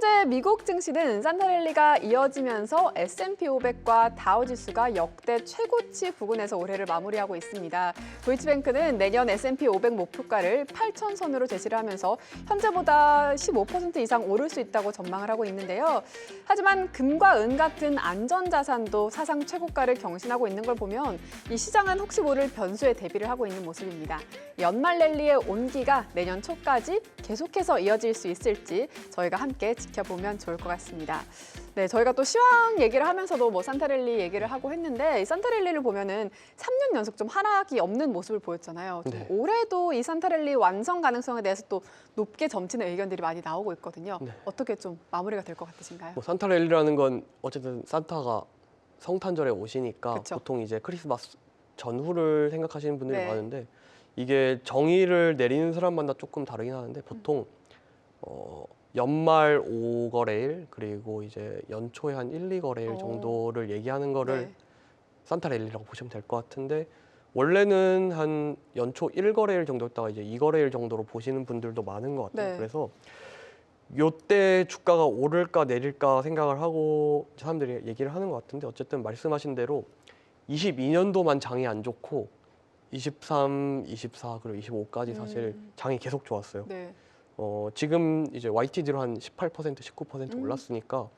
현재 미국 증시는 산타랠리가 이어지면서 S&P 500과 다우지수가 역대 최고치 부근에서 올해를 마무리하고 있습니다. 도이치뱅크는 내년 S&P 500 목표가를 8,000선으로 제시를 하면서 현재보다 15% 이상 오를 수 있다고 전망을 하고 있는데요. 하지만 금과 은 같은 안전자산도 사상 최고가를 경신하고 있는 걸 보면 이 시장은 혹시 모를 변수에 대비를 하고 있는 모습입니다. 연말 랠리의 온기가 내년 초까지 계속해서 이어질 수 있을지 저희가 함께 지켜보면 좋을 것 같습니다. 네, 저희가 또 시황 얘기를 하면서도 뭐 산타랠리 얘기를 하고 했는데 이 산타랠리를 보면은 3년 연속 좀 하락이 없는 모습을 보였잖아요. 네. 올해도 이 산타랠리 완성 가능성에 대해서 또 높게 점치는 의견들이 많이 나오고 있거든요. 네. 어떻게 좀 마무리가 될 것 같으신가요? 뭐 산타랠리라는 건 어쨌든 산타가 성탄절에 오시니까 그쵸. 보통 이제 크리스마스 전후를 생각하시는 분들이 네. 많은데 이게 정의를 내리는 사람마다 조금 다르긴 하는데 보통 연말 5거래일 그리고 이제 연초에 한 1, 2거래일 정도를 얘기하는 거를 네. 산타랠리라고 보시면 될 것 같은데 원래는 한 연초 1거래일 정도였다가 이제 2거래일 정도로 보시는 분들도 많은 것 같아요. 네. 그래서 요때 주가가 오를까 내릴까 생각을 하고 사람들이 얘기를 하는 것 같은데 어쨌든 말씀하신 대로 22년도만 장이 안 좋고 23, 24 그리고 25까지 사실 장이 계속 좋았어요. 네. 지금 이제 YTD로 한 18%, 19% 음. 올랐으니까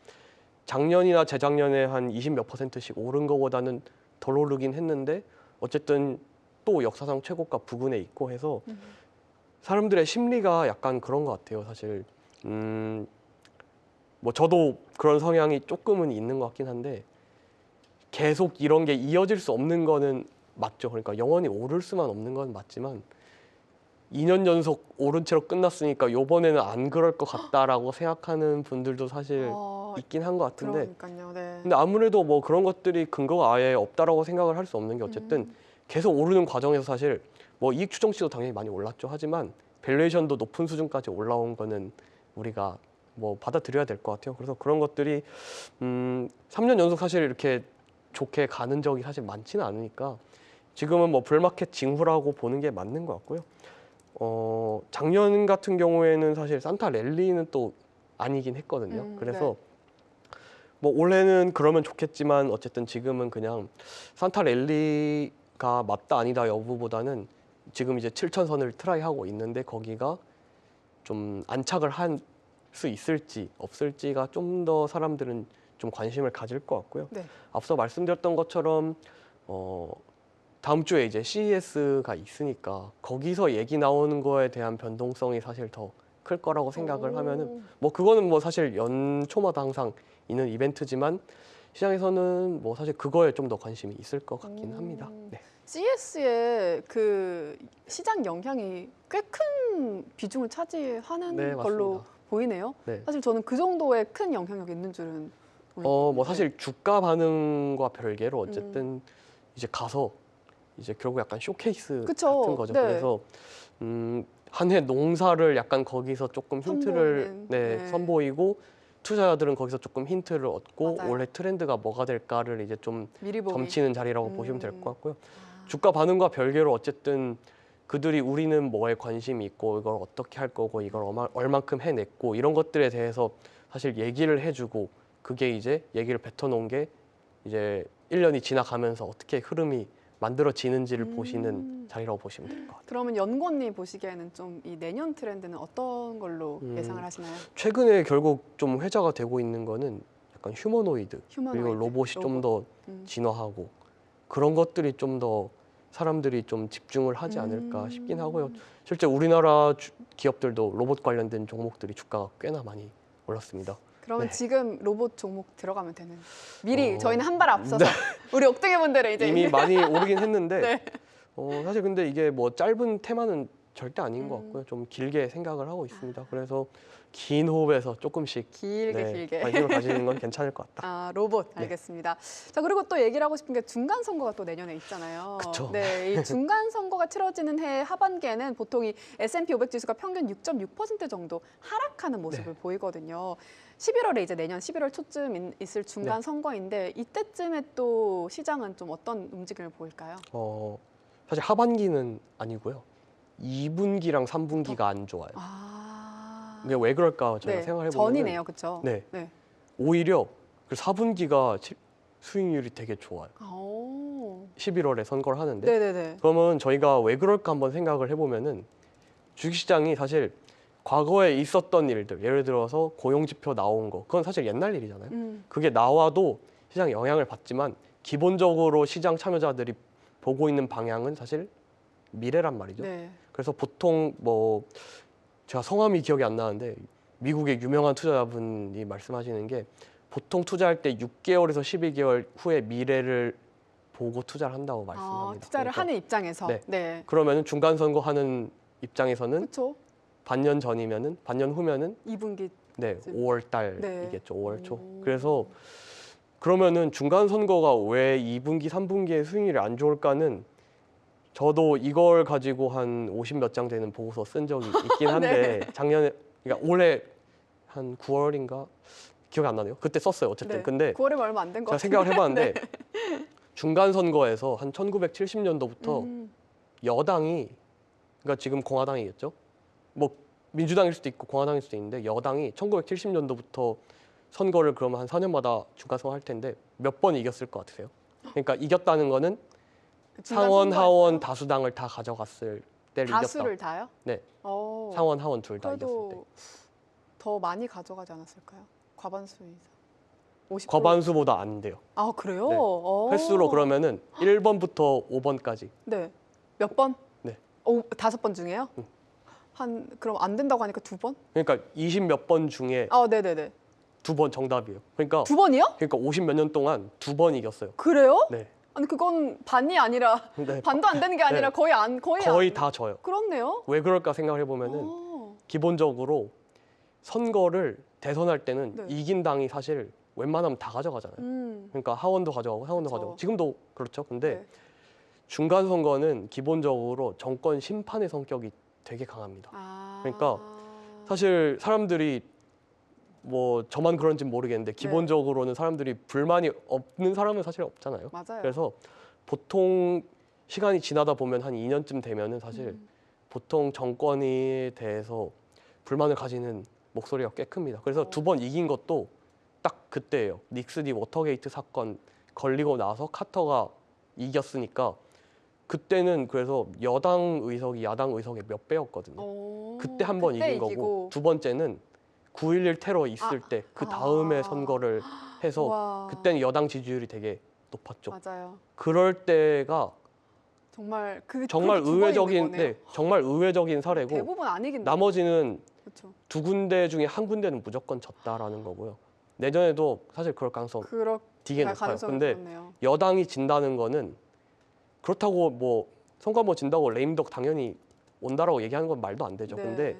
작년이나 재작년에 한 20 몇 %씩 오른 거보다는 덜 오르긴 했는데 어쨌든 또 역사상 최고가 부근에 있고 해서 사람들의 심리가 약간 그런 것 같아요. 사실 뭐 저도 그런 성향이 조금은 있는 것 같긴 한데 계속 이런 게 이어질 수 없는 거는 맞죠. 그러니까 영원히 오를 수만 없는 건 맞지만 2년 연속 오른 채로 끝났으니까 요번에는 안 그럴 것 같다라고 생각하는 분들도 사실 있긴 한 것 같은데 그러니까요. 네. 근데 아무래도 뭐 그런 것들이 근거가 아예 없다라고 생각을 할 수 없는 게 어쨌든 계속 오르는 과정에서 사실 뭐 이익 추정치도 당연히 많이 올랐죠. 하지만 밸류에이션도 높은 수준까지 올라온 거는 우리가 뭐 받아들여야 될 것 같아요. 그래서 그런 것들이 3년 연속 사실 이렇게 좋게 가는 적이 사실 많지는 않으니까 지금은 뭐 불마켓 징후라고 보는 게 맞는 것 같고요. 작년 같은 경우에는 사실 산타 랠리는 또 아니긴 했거든요. 그래서 뭐 올해는 그러면 좋겠지만 어쨌든 지금은 그냥 산타 랠리가 맞다 아니다 여부보다는 지금 이제 7,000선을 트라이하고 있는데 거기가 좀 안착을 할 수 있을지 없을지가 좀 더 사람들은 좀 관심을 가질 것 같고요. 네. 앞서 말씀드렸던 것처럼 다음 주에 이제 CES가 있으니까 거기서 얘기 나오는 거에 대한 변동성이 사실 더 클 거라고 생각을 하면은 뭐 그거는 뭐 사실 연초마다 항상 있는 이벤트지만 시장에서는 뭐 사실 그거에 좀 더 관심이 있을 것 같긴 합니다. 네. CES의 그 시장 영향이 꽤 큰 비중을 차지하는 네, 걸로 맞습니다. 보이네요. 네. 사실 저는 그 정도의 큰 영향력이 있는 줄은 뭐 사실 주가 반응과 별개로 어쨌든 이제 가서 이제 결국 약간 쇼케이스 그쵸. 같은 거죠. 네. 그래서 한 해 농사를 약간 거기서 조금 힌트를 선보이는, 네. 선보이고 투자자들은 거기서 조금 힌트를 얻고 맞아요. 올해 트렌드가 뭐가 될까를 이제 좀 미리 보기. 점치는 자리라고 보시면 될 것 같고요. 주가 반응과 별개로 어쨌든 그들이 우리는 뭐에 관심이 있고 이걸 어떻게 할 거고 이걸 얼만큼 해냈고 이런 것들에 대해서 사실 얘기를 해주고 그게 이제 얘기를 뱉어놓은 게 이제 1년이 지나가면서 어떻게 흐름이 만들어지는지를 보시는 자리라고 보시면 될 것 같아요. 그러면 연구원님 보시기에는 좀 이 내년 트렌드는 어떤 걸로 예상을 하시나요? 최근에 결국 좀 회자가 되고 있는 거는 약간 휴머노이드, 그리고 휴머노이드, 로봇이 좀 더 진화하고 그런 것들이 좀 더 사람들이 좀 집중을 하지 않을까 싶긴 하고요. 실제 우리나라 기업들도 로봇 관련된 종목들이 주가가 꽤나 많이 올랐습니다. 그러면 네. 지금 로봇 종목 들어가면 되는. 미리 저희는 한 네. 발 앞서서 우리 옥등이분들은 이제 이미 많이 오르긴 했는데 네. 사실 근데 이게 뭐 짧은 테마는 절대 아닌 것 같고요. 좀 길게 생각을 하고 있습니다. 그래서 긴 호흡에서 조금씩 길게. 관심을 가지는 건 괜찮을 것 같다. 아, 로봇 알겠습니다. 자, 그리고 또 얘기를 하고 싶은 게 중간 선거가 또 내년에 있잖아요. 그쵸. 네, 이 중간 선거가 치러지는 해 하반기에는 보통 이 S&P 500 지수가 평균 6.6% 정도 하락하는 모습을 보이거든요. 11월에 이제 내년 11월 초쯤 있을 중간 선거인데 이때쯤에 또 시장은 좀 어떤 움직임을 보일까요? 사실 하반기는 아니고요. 2분기랑 3분기가 안 좋아요. 근데 왜 그럴까 저희가 생각해 보면 전이네요, 그렇죠? 네. 오히려 그 4분기가 수익률이 되게 좋아요. 11월에 선거를 하는데 네네네. 그러면 저희가 왜 그럴까 한번 생각을 해보면은 주식시장이 사실 과거에 있었던 일들, 예를 들어서 고용지표 나온 거, 그건 사실 옛날 일이잖아요. 그게 나와도 시장에 영향을 받지만 기본적으로 시장 참여자들이 보고 있는 방향은 사실 미래란 말이죠. 네. 그래서 보통 뭐 제가 성함이 기억이 안 나는데 미국의 유명한 투자자분이 말씀하시는 게 보통 투자할 때 6개월에서 12개월 후에 미래를 보고 투자를 한다고 말씀합니다. 투자를 그러니까 하는 입장에서. 네. 그러면은 중간 선거 하는 입장에서는 그렇죠. 반년 전이면은 반년 후면은 2분기. 네, 쯤. 5월 달이겠죠. 5월 초. 오. 그래서 그러면은 중간 선거가 왜 2분기, 3분기에 수익률이 안 좋을까는 저도 이걸 가지고 한 50 몇 장 되는 보고서 쓴 적이 있긴 한데 작년에 그러니까 올해 한 9월인가 기억이 안 나네요. 그때 썼어요. 어쨌든. 근데 9월에 얼마 안 된 거 제가 같은데. 생각을 해봤는데 중간 선거에서 한 1970년도부터 여당이 그러니까 지금 공화당이겠죠. 뭐 민주당일 수도 있고 공화당일 수도 있는데 여당이 1970년도부터 선거를 그러면 한 4년마다 중간 선거 할 텐데 몇 번 이겼을 것 같으세요? 그러니까 이겼다는 거는 상원, 하원 다수당을 다 가져갔을 때를 다수를 이겼다. 다요? 네. 오. 상원, 하원 둘 다 이겼을 때. 그래도 더 많이 가져가지 않았을까요? 과반수 이상. 50%? 과반수보다 안 돼요. 아, 그래요? 네. 오. 횟수로 그러면은 1번부터 5번까지. 네. 몇 번? 네. 5번 중에요? 한 그럼 안 된다고 하니까 2번? 그러니까 20 몇 번 중에 네네네. 2번 정답이에요. 그러니까 2번이요? 그러니까 50 몇 년 동안 2번 이겼어요. 그래요? 네. 아니 그건 반이 아니라 네. 반도 안 되는 게 아니라 네. 거의 다 져요. 그렇네요. 왜 그럴까 생각을 해보면은 기본적으로 선거를 대선할 때는 네. 이긴 당이 사실 웬만하면 다 가져가잖아요. 그러니까 하원도 가져가고 상원도 그쵸. 가져가고 지금도 그렇죠. 근데 네. 중간 선거는 기본적으로 정권 심판의 성격이 되게 강합니다. 그러니까 사실 사람들이 뭐 저만 그런지는 모르겠는데 기본적으로는 사람들이 불만이 없는 사람은 사실 없잖아요. 맞아요. 그래서 보통 시간이 지나다 보면 한 2년쯤 되면은 사실 보통 정권에 대해서 불만을 가지는 목소리가 꽤 큽니다. 그래서 2번 이긴 것도 딱 그때예요. 닉슨이 워터게이트 사건 걸리고 나서 카터가 이겼으니까 그때는 그래서 여당 의석이 야당 의석의 몇 배였거든요. 그때 한 번 그때 이긴 이기고. 거고 두 번째는 9.11 테러 있을 때 그 다음에 선거를 해서 와. 그때는 여당 지지율이 되게 높았죠. 맞아요. 그럴 때가 정말 정말 그렇게 두 번이 의외적인 이긴 거네요. 정말 의외적인 사례고 대부분 안 이긴다. 나머지는 그렇죠. 두 군데 중에 한 군데는 무조건 졌다라는 거고요. 내년에도 사실 그럴 가능성 되게 높아요. 가능성이 근데 그렇네요. 여당이 진다는 거는 그렇다고 뭐 선거 한번 진다고 레임덕 당연히 온다라고 얘기하는 건 말도 안 되죠. 네. 근데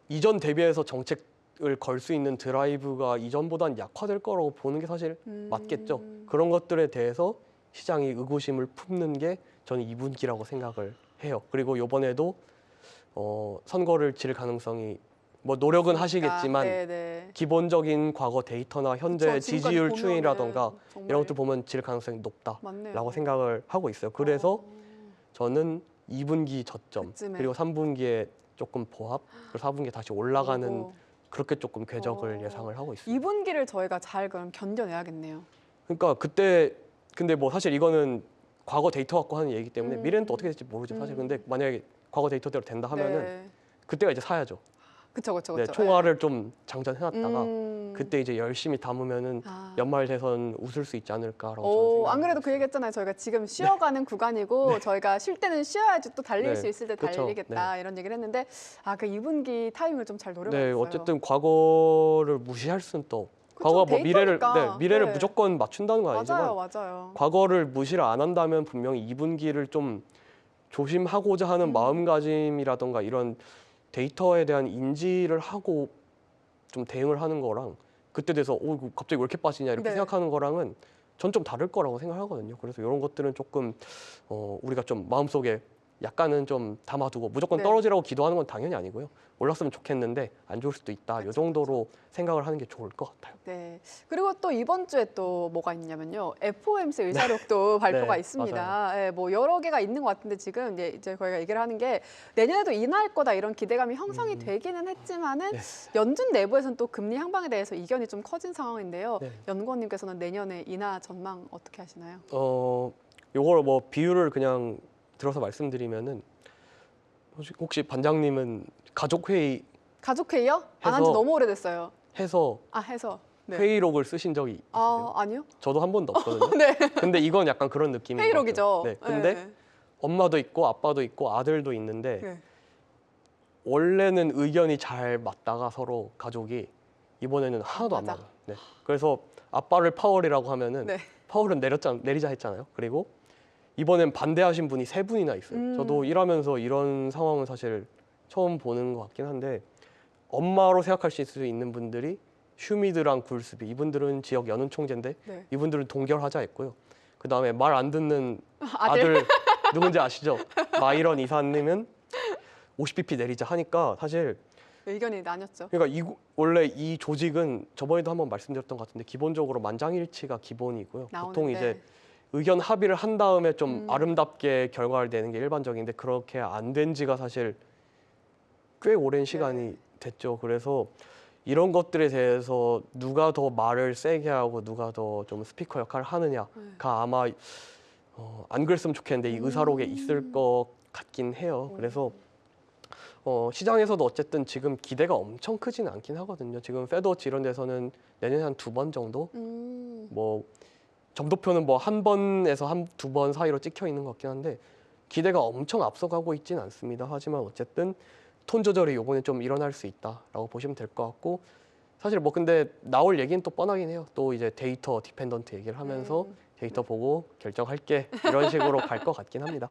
이전 대비해서 정책을 걸 수 있는 드라이브가 이전보단 약화될 거라고 보는 게 사실 맞겠죠. 그런 것들에 대해서 시장이 의구심을 품는 게 저는 2분기라고 생각을 해요. 그리고 이번에도 선거를 질 가능성이 뭐 노력은 하시겠지만 네네. 기본적인 과거 데이터나 현재 그쵸, 지금까지 지지율 보면은 추이라던가 정말 이런 것들 보면 질 가능성이 높다라고 맞네요. 생각을 하고 있어요. 그래서 저는 2분기 저점 그쯤에. 그리고 3분기에 조금 보합 그리고 4분기에 다시 올라가는 그리고 그렇게 조금 궤적을 예상을 하고 있습니다. 2분기를 저희가 잘 그럼 견뎌내야겠네요. 그러니까 그때 근데 뭐 사실 이거는 과거 데이터 갖고 하는 얘기이기 때문에 미래는 또 어떻게 될지 모르죠. 사실 근데 만약에 과거 데이터대로 된다 하면은 네. 그때가 이제 사야죠. 그쵸. 네, 총알을 좀 장전해놨다가 음. 그때 이제 열심히 담으면은 아. 연말 대선 웃을 수 있지 않을까라고 저는 생각합니다. 안 그래도 그 얘기했잖아요. 저희가 지금 쉬어가는 구간이고 저희가 쉴 때는 쉬어야지 또 달릴 네. 수 있을 때 그쵸. 달리겠다 이런 얘기를 했는데 그 2분기 타이밍을 좀 잘 노려봤어요. 네, 어쨌든 과거를 무시할 수는 또 과거가 뭐 데이터니까. 미래를 네. 무조건 맞춘다는 건 아니지만 맞아요. 과거를 무시를 안 한다면 분명히 2분기를 좀 조심하고자 하는 마음가짐이라던가 이런 데이터에 대한 인지를 하고 좀 대응을 하는 거랑 그때 돼서 이거 갑자기 왜 이렇게 빠지냐 이렇게 네. 생각하는 거랑은 전 좀 다를 거라고 생각하거든요. 그래서 이런 것들은 조금 우리가 좀 마음속에 약간은 좀 담아두고 무조건 네. 떨어지라고 기도하는 건 당연히 아니고요. 올랐으면 좋겠는데 안 좋을 수도 있다. 이 정도로 생각을 하는 게 좋을 것 같아요. 네. 그리고 또 이번 주에 또 뭐가 있냐면요. FOMC 의사록도 발표가 네, 있습니다. 예, 뭐 여러 개가 있는 것 같은데 지금 이제 저희가 얘기를 하는 게 내년에도 인하할 거다 이런 기대감이 형성이 되기는 했지만은 네. 연준 내부에서는 또 금리 향방에 대해서 이견이 좀 커진 상황인데요. 네. 연구원님께서는 내년에 인하 전망 어떻게 하시나요? 요걸 뭐 비율을 그냥 들어서 말씀드리면은 혹시 반장님은 가족 회의 가족회의요? 안 한 지 해서- 너무 오래됐어요. 해서 해서. 네. 회의록을 쓰신 적이 있으세요? 아니요. 저도 한 번도 없거든요. 네. 근데 이건 약간 그런 느낌인 것 회의록이죠. 같아요. 네. 근데 네. 엄마도 있고 아빠도 있고 아들도 있는데 네. 원래는 의견이 잘 맞다가 서로 가족이 이번에는 하나도 안 맞아. 맞아요. 네. 그래서 아빠를 파월이라고 하면은 네. 파월은 내리자 했잖아요. 그리고 이번엔 반대하신 분이 3분이나 있어요. 저도 일하면서 이런 상황은 사실 처음 보는 것 같긴 한데 엄마로 생각할 수 있는 분들이 슈미드랑 굴스비 이분들은 지역 연은 총재인데 네. 이분들은 동결하자 했고요. 그 다음에 말 안 듣는 아들. 아들 누군지 아시죠? 마이런 이사님은 50bp 내리자 하니까 사실 의견이 나뉘었죠. 그러니까 원래 이 조직은 저번에도 한번 말씀드렸던 것 같은데 기본적으로 만장일치가 기본이고요. 보통 나오는데. 이제 의견 합의를 한 다음에 좀 아름답게 결과를 내는 게 일반적인데 그렇게 안 된 지가 사실 꽤 오랜 시간이 됐죠. 그래서 이런 것들에 대해서 누가 더 말을 세게 하고 누가 더 좀 스피커 역할을 하느냐가 아마 안 그랬으면 좋겠는데 이 의사록에 있을 것 같긴 해요. 그래서 시장에서도 어쨌든 지금 기대가 엄청 크지는 않긴 하거든요. 지금 페드워치 이런 데서는 내년에 한 2번 정도 뭐 점도표는 뭐 1번에서 2번 사이로 찍혀 있는 것 같긴 한데 기대가 엄청 앞서가고 있지는 않습니다. 하지만 어쨌든 톤 조절이 요번에 좀 일어날 수 있다라고 보시면 될 것 같고 사실 뭐 근데 나올 얘기는 또 뻔하긴 해요. 또 이제 데이터 디펜던트 얘기를 하면서 데이터 보고 결정할게 이런 식으로 갈 것 같긴 합니다.